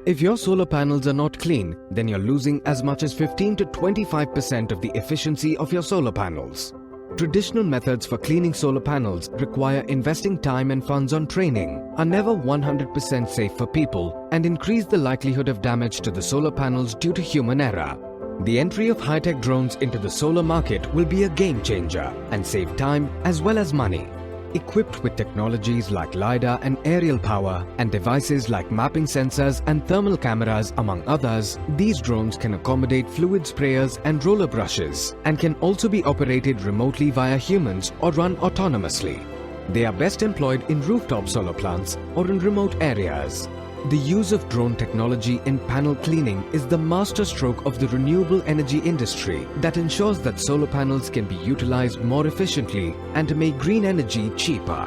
If your solar panels are not clean, then you're losing as much as 15 to 25% of the efficiency of your solar panels. Traditional methods for cleaning solar panels require investing time and funds on training, are never 100% safe for people, and increase the likelihood of damage to the solar panels due to human error. The entry of high-tech drones into the solar market will be a game changer and save time as well as money. Equipped with technologies like LiDAR and aerial power and devices like mapping sensors and thermal cameras among others, these drones can accommodate fluid sprayers and roller brushes and can also be operated remotely via humans or run autonomously. They are best employed in rooftop solar plants or in remote areas. The use of drone technology in panel cleaning is the masterstroke of the renewable energy industry that ensures that solar panels can be utilized more efficiently and to make green energy cheaper.